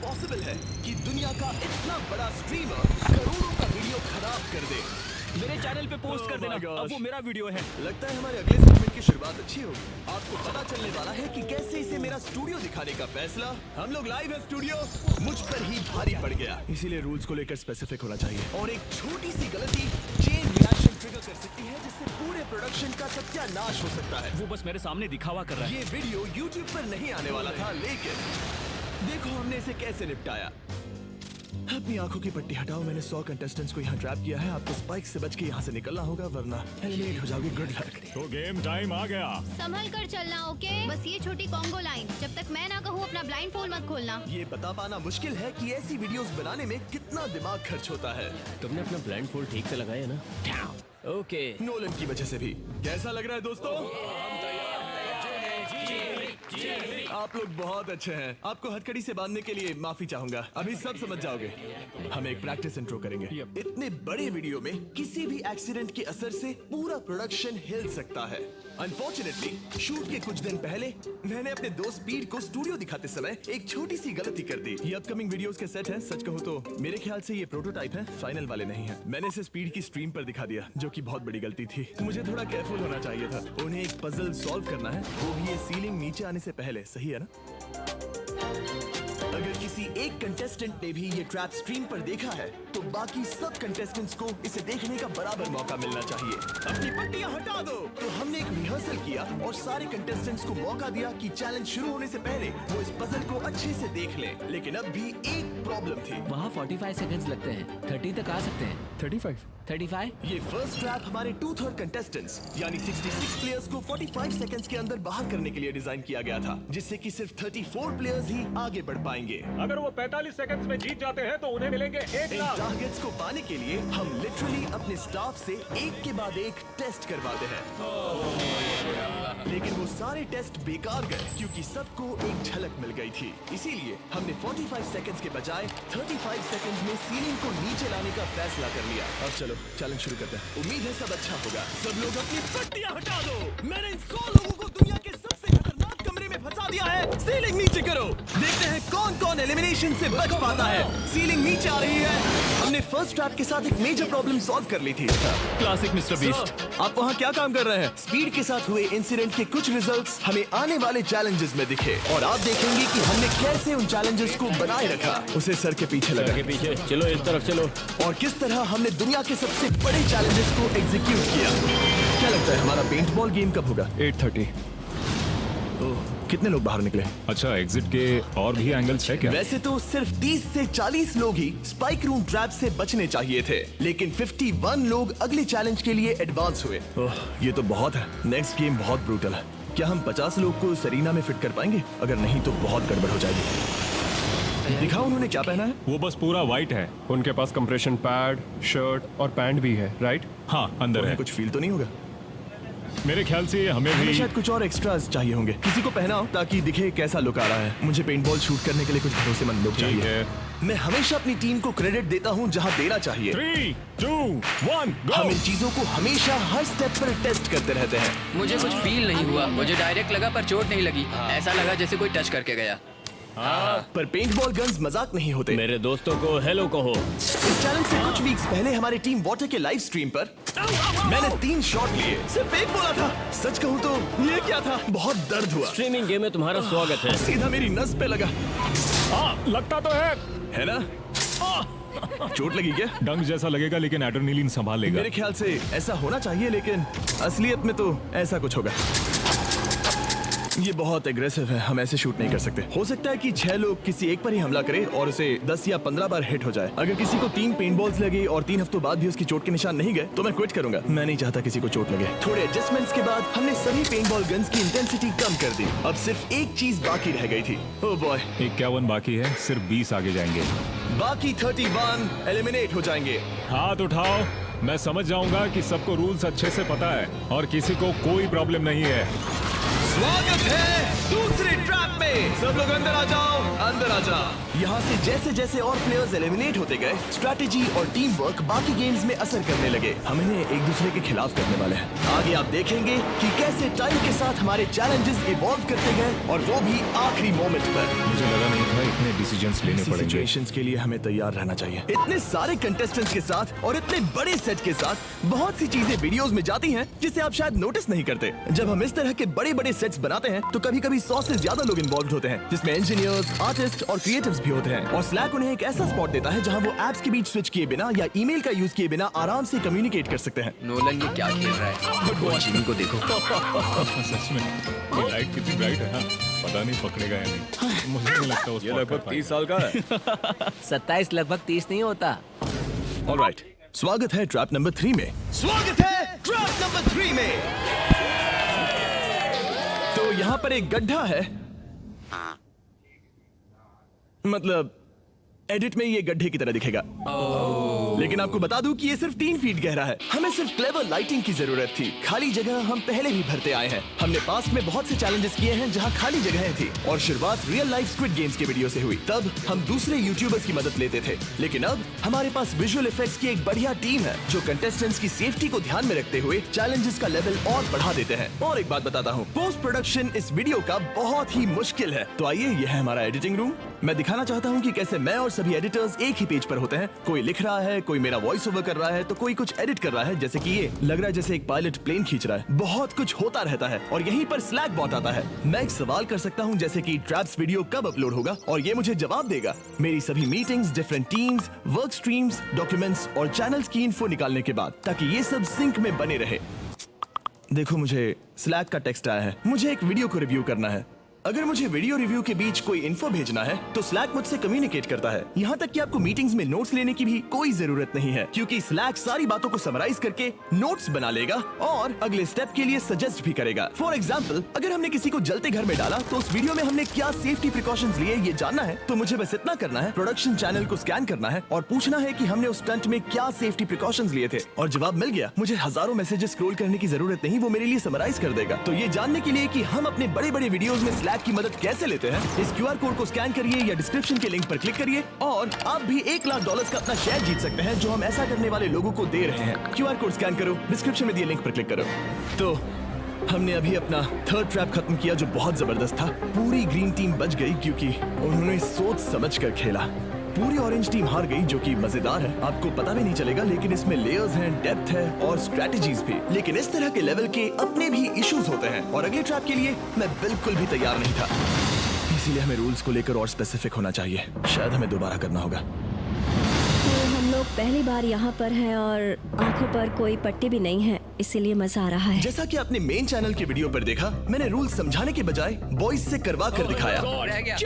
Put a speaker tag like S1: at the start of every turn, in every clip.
S1: Possible है कि दुनिया का इतना बड़ा स्ट्रीमर करोड़ों का वीडियो खराब कर दे?
S2: मेरे चैनल पे पोस्ट कर देना, अब वो मेरा वीडियो है।
S1: लगता है हमारे अगले सेगमेंट की शुरुआत अच्छी होगी। आपको पता चलने वाला है कि कैसे इसे मेरा स्टूडियो दिखाने का फैसला, हम लोग लाइव है स्टूडियो, मुझ पर ही भारी पड़ गया। इसीलिए रूल्स को लेकर स्पेसिफिक होना चाहिए। और एक छोटी सी गलती चेन रिएक्शन ट्रिगर कर सकती है, जिससे पूरे प्रोडक्शन का सत्यानाश हो सकता है।
S2: वो बस मेरे सामने दिखावा कर रहा है।
S1: ये वीडियो YouTube पर नहीं आने वाला था, लेकिन देखो हमने इसे कैसे निपटाया। अपनी आंखों की पट्टी हटाओ। मैंने 100 कंटेस्टेंट्स को यहाँ ट्रैप किया है। आपको स्पाइक से बच के यहाँ से निकलना होगा, वरना एलिमिनेट हो जाओगे। Good luck.
S3: तो गेम टाइम आ गया।
S4: संभल कर चलना, ओके? बस ये छोटी कॉन्गो लाइन, जब तक मैं ना कहूँ अपना ब्लाइंड फोल्ड मत खोलना।
S1: ये बता पाना मुश्किल है कि ऐसी वीडियोस बनाने में कितना दिमाग खर्च होता है।
S2: तुमने अपना ब्लाइंड फोल्ड ठीक से लगाया ना? ओके।
S1: नोलन की वजह से भी। कैसा लग रहा है दोस्तों? आप लोग बहुत अच्छे हैं। आपको हथकड़ी से बांधने के लिए माफी चाहूंगा। अभी सब समझ जाओगे। हम एक प्रैक्टिस इंट्रो करेंगे। इतने बड़े वीडियो में किसी भी एक्सीडेंट के असर से पूरा प्रोडक्शन हिल सकता है। अनफॉर्चुनेटली शूट के कुछ दिन पहले मैंने अपने दोस्त स्पीड को स्टूडियो दिखाते समय एक छोटी सी गलती कर दी। ये अपकमिंग वीडियोस के सेट हैं। सच कहूँ तो मेरे ख्याल से ये प्रोटोटाइप है, फाइनल वाले नहीं है। मैंने इसे स्पीड की स्ट्रीम पर दिखा दिया, जो कि बहुत बड़ी गलती थी। मुझे थोड़ा केयरफुल होना चाहिए था। उन्हें एक पजल सॉल्व करना है, वो भी ये सीलिंग नीचे आने से पहले। सही है ना? अगर किसी एक कंटेस्टेंट ने भी ये ट्रैप स्ट्रीम पर देखा है, तो बाकी सब कंटेस्टेंट्स को इसे देखने का बराबर मौका मिलना चाहिए। अपनी पट्टियां हटा दो। तो हमने एक रिहर्सल किया और सारे कंटेस्टेंट्स को मौका दिया कि चैलेंज शुरू होने से पहले वो इस पजल को अच्छे से देख लें। लेकिन अब भी एक प्रॉब्लम थी।
S2: वहाँ 45 सेकंड्स लगते हैं, 30 तक आ सकते हैं। 35?
S1: ये फर्स्ट ट्रैप हमारे 2/3 कंटेस्टेंट्स यानी 66 प्लेयर्स को 45 सेकंड्स के अंदर बाहर करने के लिए डिजाइन किया गया था, जिससे कि सिर्फ 34 प्लेयर्स ही आगे बढ़ पाएंगे।
S3: अगर वो 45 सेकंड्स में जीत जाते हैं तो उन्हें मिलेंगे 1
S1: इन
S3: लाख।
S1: टारगेट्स को पाने के लिए हम लिटरली अपने स्टाफ से एक के बाद एक टेस्ट करवाते हैं। लेकिन वो सारे टेस्ट बेकार गए, क्योंकि सबको एक झलक मिल गई थी। इसीलिए हमने 45 सेकंड्स के बजाय 35 सेकंड्स में सीलिंग को नीचे लाने का फैसला कर लिया। अब चलो चैलेंज शुरू करते हैं। उम्मीद है सब अच्छा होगा। सब लोग अपनी पट्टियां हटा दो। मैंने इन 100 लोगों को दुनिया के सबसे खतरनाक कमरे में फंसा दिया है। सीलिंग नीचे करो। देखते हैं कौन कौन एलिमिनेशन से बच पाता है। सीलिंग नीचे आ रही है। हमने फर्स्ट ट्रैप के साथ एक मेजर प्रॉब्लम सॉल्व कर ली थी।
S2: Classic mister beast.
S1: आप वहाँ क्या काम कर रहे हैं? स्पीड के साथ हुए इंसिडेंट के कुछ रिजल्ट्स हमें आने वाले चैलेंजेस में दिखे, और आप देखेंगे कि हमने कैसे उन चैलेंजेस को बनाए रखा। उसे सर के पीछे लगा।
S2: आगे पीछे चलो, इस तरफ चलो।
S1: और किस तरह हमने दुनिया के सबसे बड़े चैलेंजेस को एग्जीक्यूट किया। क्या लगता है हमारा पेंटबॉल गेम कब होगा?
S3: 8:30।
S1: कितने लोग बाहर निकले?
S3: अच्छा, एग्जिट के और भी एंगल्स है क्या?
S1: वैसे तो सिर्फ 30 से 40 लोग ही स्पाइक रूम ट्रैप से बचने चाहिए थे, लेकिन 51 लोग अगले चैलेंज के लिए एडवांस हुए। ये तो बहुत है। नेक्स्ट गेम बहुत ब्रूटल है। क्या हम 50 लोग को सरीना में फिट कर पाएंगे? अगर नहीं तो बहुत गड़बड़ हो जाएगी। दिखाओ उन्होंने क्या पहना है।
S3: वो बस पूरा व्हाइट है। उनके पास कंप्रेशन पैड, शर्ट और पैंट भी है, राइट? हाँ, अंदर
S1: उन्हें
S3: है।
S1: कुछ फील तो नहीं होगा?
S3: मेरे ख्याल से हमें
S1: हमें
S3: भी
S1: शायद कुछ और एक्स्ट्रास चाहिए होंगे। किसी को पहनाओ ताकि दिखे कैसा लुक आ रहा है। मुझे पेंटबॉल शूट करने के लिए कुछ भरोसेमंद लोग
S3: ठीक
S1: चाहिए।
S3: है।
S1: मैं हमेशा अपनी टीम को क्रेडिट देता हूँ जहाँ देना चाहिए।
S3: 3, 2, 1,
S1: हम
S3: गो।
S1: इन चीजों को हमेशा हर स्टेप पर टेस्ट करते रहते हैं।
S5: मुझे कुछ फील नहीं हुआ। मुझे डायरेक्ट लगा पर चोट नहीं लगी। ऐसा लगा जैसे कोई टच करके गया।
S1: पर पेंटबॉल गन्स मजाक नहीं होते।
S2: मेरे दोस्तों को हेलो कहो।
S1: इस चैलेंज से कुछ वीक्स पहले हमारी टीम वाटर के लाइव स्ट्रीम पर मैंने 3 शॉट लिए, सिर्फ एक बोला था। सच कहूँ तो ये क्या था, बहुत दर्द हुआ।
S2: स्ट्रीमिंग गेम में तुम्हारा स्वागत है।
S1: सीधा मेरी नस पे लगा।
S3: लगता तो है
S1: है ना? चोट लगी क्या?
S3: डंक जैसा लगेगा, लेकिन एड्रेनलिन संभाल लेगा।
S1: मेरे ख्याल से ऐसा होना चाहिए, लेकिन असलियत में तो ऐसा कुछ होगा। ये बहुत एग्रेसिव है। हम ऐसे शूट नहीं कर सकते। हो सकता है कि 6 लोग किसी एक पर ही हमला करें और उसे 10 या 15 बार हिट हो जाए। अगर किसी को 3 पेंटबॉल्स लगे और 3 हफ्तों बाद भी उसकी चोट के निशान नहीं गए, तो मैं क्विट करूंगा। मैं नहीं चाहता किसी को चोट लगे। थोड़े एडजस्टमेंट्स के बाद हमने सभी पेंटबॉल गन्स की इंटेंसिटी कम कर दी। अब सिर्फ एक चीज बाकी रह गई थी। ओह बॉय,
S3: 51 बाकी है। सिर्फ 20 आगे जाएंगे।
S1: बाकी 31 एलिमिनेट हो जाएंगे।
S3: हाथ उठाओ। मैं समझ जाऊंगा कि सबको रूल्स अच्छे से पता है और किसी को कोई प्रॉब्लम नहीं है।
S1: स्वागत है दूसरे ट्रैप में। सब लोग अंदर आ जाओ, अंदर आ जाओ। यहाँ से जैसे जैसे और प्लेयर्स एलिमिनेट होते गए, स्ट्रैटेजी और टीम वर्क बाकी गेम्स में असर करने लगे। हम इन्हें एक दूसरे के खिलाफ करने वाले हैं। आगे आप देखेंगे कि कैसे टाइम के साथ हमारे चैलेंजेस इवॉल्व करते गए, और वो भी आखिरी मोमेंट पर।
S6: मुझे लगा नहीं था इतने डिसीजंस लेने
S1: ऐसी
S6: पड़ेंगे।
S1: सिचुएशंस के लिए हमें तैयार रहना चाहिए। इतने सारे कंटेस्टेंट्स के साथ और इतने बड़े सेट के साथ बहुत सी चीजें वीडियोस में जाती हैं जिसे आप शायद नोटिस नहीं करते। जब हम इस तरह के बड़े बड़े सेट्स बनाते हैं तो कभी कभी 100 से ज्यादा लोग इन्वॉल्व होते हैं, जिसमें इंजीनियर्स, आर्टिस्ट और क्रिएटिव्स भी होते हैं। और स्लैक उन्हें एक ऐसा स्पॉट देता है जहां वो एप्स के बीच स्विच किए बिना या ईमेल का यूज किए बिना आराम से कम्युनिकेट कर सकते हैं।
S5: नोलन ये क्या खेल रहा है? वो जिमी को देखो।
S6: सच में ये लाइट कितनी ब्राइट है। हाँ, पता नहीं पकड़ेगा या नहीं। मुझे नहीं लगता उस
S7: ये लगभग 30 साल का है।
S2: 27 लगभग 30 नहीं होता।
S1: ऑलराइट, स्वागत है ट्रैप नंबर 3 में। स्वागत है ट्रैप नंबर 3 में। तो यहाँ पर एक गड्ढा है, मतलब एडिट में ये गड्ढे की तरह दिखेगा। लेकिन आपको बता दूं कि ये सिर्फ 3 फीट गहरा है। हमें सिर्फ क्लेवर लाइटिंग की जरूरत थी। खाली जगह हम पहले भी भरते आए हैं। हमने पास्ट में बहुत से चैलेंजेस किए हैं जहां खाली जगहें थी, और शुरुआत रियल लाइफ स्क्विड गेम्स के वीडियो से हुई। तब हम दूसरे यूट्यूबर्स की मदद लेते थे, लेकिन अब हमारे पास विजुअल इफेक्ट्स की एक बढ़िया टीम है जो कंटेस्टेंट्स की सेफ्टी को ध्यान में रखते हुए चैलेंजेस का लेवल और बढ़ा देते हैं। और एक बात बताता हूँ, पोस्ट प्रोडक्शन इस वीडियो का बहुत ही मुश्किल है। तो आइए, यह है हमारा एडिटिंग रूम। मैं दिखाना चाहता हूँ कि कैसे मैं और सभी एडिटर्स एक ही पेज पर होते हैं। कोई लिख रहा है, कोई मेरा वॉइस ओवर कर रहा है, तो कोई कुछ एडिट कर रहा है, जैसे कि ये लग रहा है जैसे एक पायलट प्लेन खींच रहा है। बहुत कुछ होता रहता है, और यहीं पर स्लैक बॉट आता है। मैं एक सवाल कर सकता हूँ, जैसे कि ट्रैप्स वीडियो कब अपलोड होगा, और ये मुझे जवाब देगा। मेरी सभी meetings, different teams, work streams, documents और चैनल्स की इन्फो निकालने के बाद, ताकि ये सब सिंक में बने रहे। देखो, मुझे स्लैक का टेक्स्ट आया है। मुझे एक वीडियो को रिव्यू करना है। अगर मुझे वीडियो रिव्यू के बीच कोई इन्फो भेजना है तो स्लैक मुझसे कम्युनिकेट करता है। यहाँ तक कि आपको मीटिंग्स में नोट्स लेने की भी कोई जरूरत नहीं है, क्योंकि स्लैक सारी बातों को समराइज करके नोट्स बना लेगा और अगले स्टेप के लिए सजेस्ट भी करेगा। फॉर एग्जाम्पल, अगर हमने किसी को जलते घर में डाला तो उस वीडियो में हमने क्या सेफ्टी प्रिकॉशंस लिए ये जानना है, तो मुझे बस इतना करना है, प्रोडक्शन चैनल को स्कैन करना है और पूछना है कि हमने उस स्टंट में क्या सेफ्टी प्रिकॉशंस लिए थे, और जवाब मिल गया। मुझे हजारों मैसेजेस स्क्रॉल करने की जरूरत नहीं, वो मेरे लिए समराइज कर देगा। तो ये जानने के लिए कि हम अपने बड़े बड़े वीडियोस में स्लैक की मदद कैसे लेते हैं, इस QR कोड को स्कैन करिए या डिस्क्रिप्शन के लिंक पर क्लिक करिए, और आप भी $1 लाख का अपना शेयर जीत सकते हैं, जो हम ऐसा करने वाले लोगों को दे रहे हैं। QR कोड स्कैन करो, डिस्क्रिप्शन में दिए लिंक पर क्लिक करो। तो हमने अभी अपना 3rd ट्रैप खत्म किया, जो बहुत जबरदस्त था। पूरी ग्रीन टीम बच गई क्योंकि उन्होंने सोच समझ कर खेला। पूरी ऑरेंज टीम हार गई, जो कि मजेदार है। आपको पता भी नहीं चलेगा, लेकिन इसमें लेयर्स हैं, डेप्थ है और स्ट्रेटजीज भी। लेकिन इस तरह के लेवल के अपने भी इश्यूज होते हैं, और अगले ट्रैप के लिए मैं बिल्कुल भी तैयार नहीं था। इसीलिए हमें रूल्स को लेकर और स्पेसिफिक होना चाहिए। शायद हमें दोबारा करना होगा।
S8: तो हम लोग पहली बार यहाँ पर हैं और आंखों पर कोई पट्टी भी नहीं है, इसीलिए मजा आ रहा है।
S1: जैसा कि आपने मेन चैनल के वीडियो पर देखा, मैंने रूल्स समझाने के बजाय वॉइस से करवा कर दिखाया।
S5: रह गया।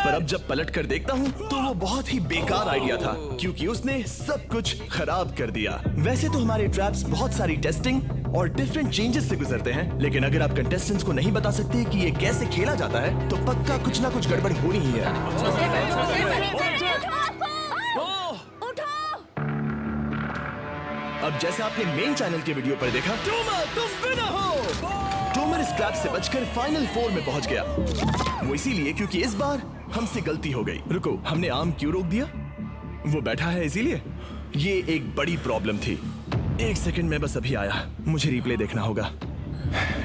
S1: पर अब जब पलट कर देखता हूँ तो वो बहुत ही बेकार आइडिया था, क्योंकि उसने सब कुछ खराब कर दिया। वैसे तो हमारे ट्रैप्स बहुत सारी टेस्टिंग और डिफरेंट चेंजेस से गुजरते हैं, लेकिन अगर आप कंटेस्टेंट्स को नहीं बता सकते कि ये कैसे खेला जाता है, तो पक्का कुछ ना कुछ गड़बड़ होनी ही है। अब जैसा आपने मेन चैनल के वीडियो पर देखा, तुम विनर हो। टोमर इस ट्रैप से बचकर फाइनल 4 में पहुंच गया। वो इसीलिए क्योंकि इस बार हमसे गलती हो गई। रुको, हमने आम क्यों रोक दिया? वो बैठा है इसीलिए। ये एक बड़ी प्रॉब्लम थी। 1 सेकंड में बस अभी आया, मुझे रिप्ले देखना होगा।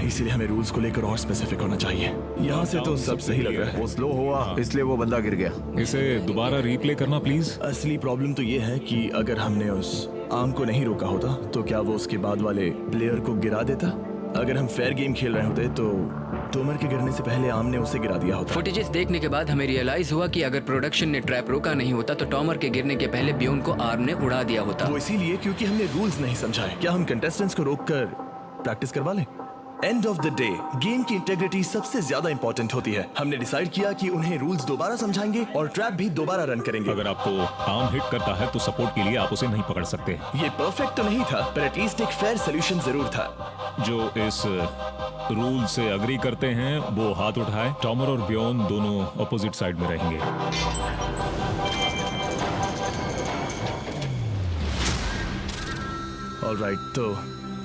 S1: इसीलिए हमें रूल्स को लेकर और स्पेसिफिक होना चाहिए। यहाँ से तो सब सही लग रहा है।
S7: वो स्लो हुआ, इसलिए वो बंदा गिर गया।
S6: इसे दोबारा रीप्ले करना प्लीज।
S1: असली प्रॉब्लम तो ये है कि अगर हमने उस आम को नहीं रोका होता तो क्या वो उसके बाद वाले प्लेयर को गिरा देता? अगर हम फेयर गेम खेल रहे होते तो टोमर के गिरने से पहले आम ने उसे गिरा दिया होता।
S5: फुटेजेस देखने के बाद हमें रियलाइज हुआ कि अगर प्रोडक्शन ने ट्रैप रोका नहीं होता तो टॉमर के गिरने के पहले ब्योन को आर्म ने उड़ा दिया होता।
S1: वो इसीलिए क्योंकि हमने रूल्स नहीं समझाए। क्या हम कंटेस्टेंट्स को रोककर प्रैक्टिस करवा लें? End of the day game की इंटेग्रिटी सबसे ज्यादा इंपॉर्टेंट होती है। हमने डिसाइड किया कि उन्हें रूल्स दोबारा समझाएंगे और ट्रैप भी दोबारा रन करेंगे।
S6: अगर आपको आर्म हिट करता है तो सपोर्ट के लिए आप उसे नहीं पकड़ सकते।
S1: ये परफेक्ट तो नहीं था, पर एटलीस्ट एक फेयर सोल्यूशन जरूर था।
S6: जो इस रूल से अग्री करते हैं वो हाथ उठाए। टॉमर और ब्योन दोनों अपोजिट साइड में रहेंगे।
S1: ऑलराइट, तो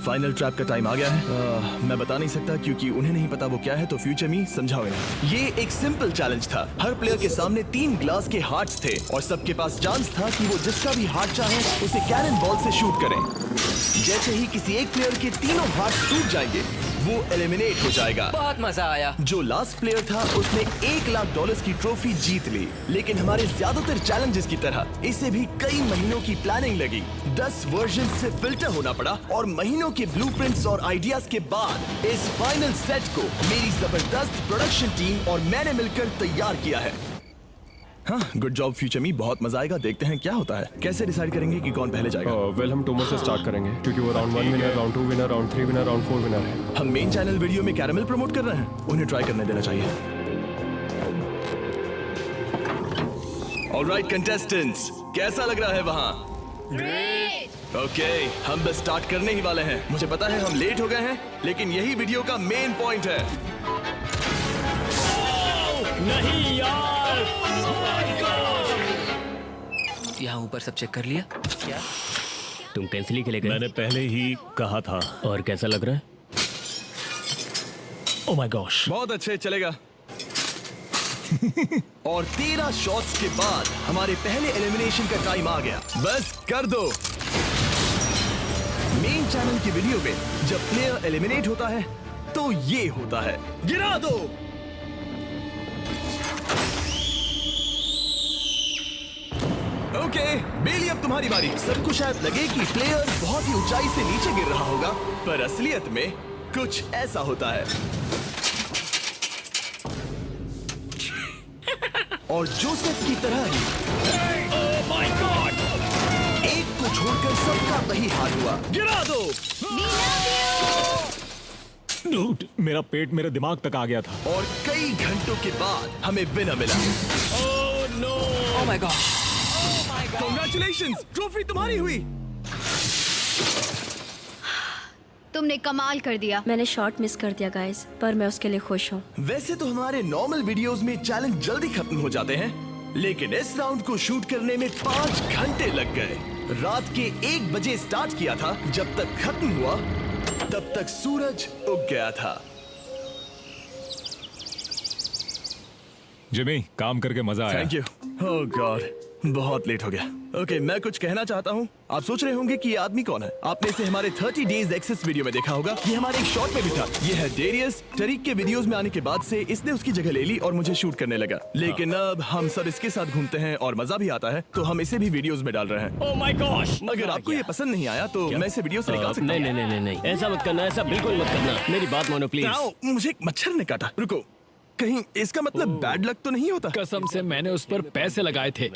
S1: फाइनल ट्रैप का टाइम आ गया है। मैं बता नहीं सकता क्योंकि उन्हें नहीं पता वो क्या है, तो फ्यूचर मी समझाओ इन्हें। ये एक सिंपल चैलेंज था। हर प्लेयर के सामने 3 ग्लास के हार्ट्स थे और सबके पास चांस था कि वो जिसका भी हार्ट चाहे उसे कैनन बॉल से शूट करें। जैसे ही किसी एक प्लेयर के तीनों हार्ट टूट जाएंगे वो एलिमिनेट हो जाएगा।
S5: बहुत मजा आया।
S1: जो लास्ट प्लेयर था उसने $1 लाख की ट्रॉफी जीत ली। लेकिन हमारे ज्यादातर चैलेंजेस की तरह इसे भी कई महीनों की प्लानिंग लगी। 10 वर्जन से फिल्टर होना पड़ा और महीनों के ब्लूप्रिंट्स और आइडियाज के बाद इस फाइनल सेट को मेरी जबरदस्त प्रोडक्शन टीम और मैंने मिलकर तैयार किया है। हाँ, गुड जॉब फ्यूचर मी, बहुत मजा आएगा। देखते हैं क्या होता है। कैसे डिसाइड करेंगे कि कौन पहले जाएगा?
S3: वेल हम टोमो से स्टार्ट करेंगे क्योंकि वो round 1 winner, round 2 winner, round 3 winner, round 4 winner है।
S1: हम मेन चैनल वीडियो में कैरामल प्रमोट कर रहे हैं, उन्हें ट्राई करने देना चाहिए। ऑलराइट कंटेस्टेंट्स, कैसा लग रहा है वहाँ?
S4: ग्रेट।
S1: ओके, हम बस स्टार्ट करने ही वाले हैं। मुझे पता है हम लेट हो गए हैं, लेकिन यही वीडियो का मेन पॉइंट है।
S2: नहीं यार।
S5: यहाँ ऊपर सब चेक कर लिया? क्या?
S2: तुम कैंसिल ही के लिए गए?
S6: मैंने पहले ही कहा था।
S2: और कैसा लग रहा है? Oh my gosh.
S1: बहुत अच्छे, चलेगा। और 13 शॉट्स के बाद हमारे पहले एलिमिनेशन का टाइम आ गया। बस कर दो। मेन चैनल की वीडियो में जब प्लेयर एलिमिनेट होता है तो ये होता है, गिरा दो। ओके, बेली अब तुम्हारी बारी। सबको शायद लगे कि प्लेयर बहुत ही ऊंचाई से नीचे गिर रहा होगा, पर असलियत में कुछ ऐसा होता है। और जोसेफ की तरह ही एक को छोड़कर सबका वही हाल हुआ। गिरा दो।
S6: डूड, मेरा पेट मेरे दिमाग तक आ गया था।
S1: और कई घंटों के बाद हमें विनर मिला।
S5: Oh my God.
S1: Congratulations, trophy तुम्हारी हुई।
S4: तुमने कमाल कर दिया।
S8: मैंने शॉट मिस कर दिया गाइस, पर मैं उसके लिए खुश हूँ।
S1: वैसे तो हमारे नॉर्मल वीडियोस में चैलेंज जल्दी खत्म हो जाते हैं, लेकिन इस राउंड को शूट करने में 5 घंटे लग गए। रात के 1 बजे स्टार्ट किया था, जब तक खत्म हुआ तब तक सूरज उग गया था।
S6: जिमी, काम करके मजा आया।
S1: Thank you. ओह गॉड, बहुत लेट हो गया। ओके, मैं कुछ कहना चाहता हूँ। आप सोच रहे होंगे कि ये आदमी कौन है। आपने इसे हमारे 30 डेज एक्सेस वीडियो में देखा होगा। ये हमारे एक शॉट में भी था। ये है डेरियस। टरीक के वीडियोस में आने के बाद से इसने उसकी जगह ले ली और मुझे शूट करने लगा। लेकिन अब हम सब इसके साथ घूमते हैं और मजा भी आता है, तो हम इसे भी वीडियोस में डाल रहे हैं।
S2: Oh my gosh.
S1: अगर आपको ये पसंद नहीं आया तो मैं इसे वीडियो से निकाल सकता
S2: नहीं
S1: हूँ।
S2: नहीं नहीं नहीं, ऐसा मत करना, ऐसा बिल्कुल मत करना। मेरी बात मानो प्लीज।
S1: आओ, मुझे एक मच्छर ने काटा। रुको, कहीं इसका मतलब बैड लक तो नहीं होता?
S9: कसम से मैंने उस पर पैसे लगाए थे।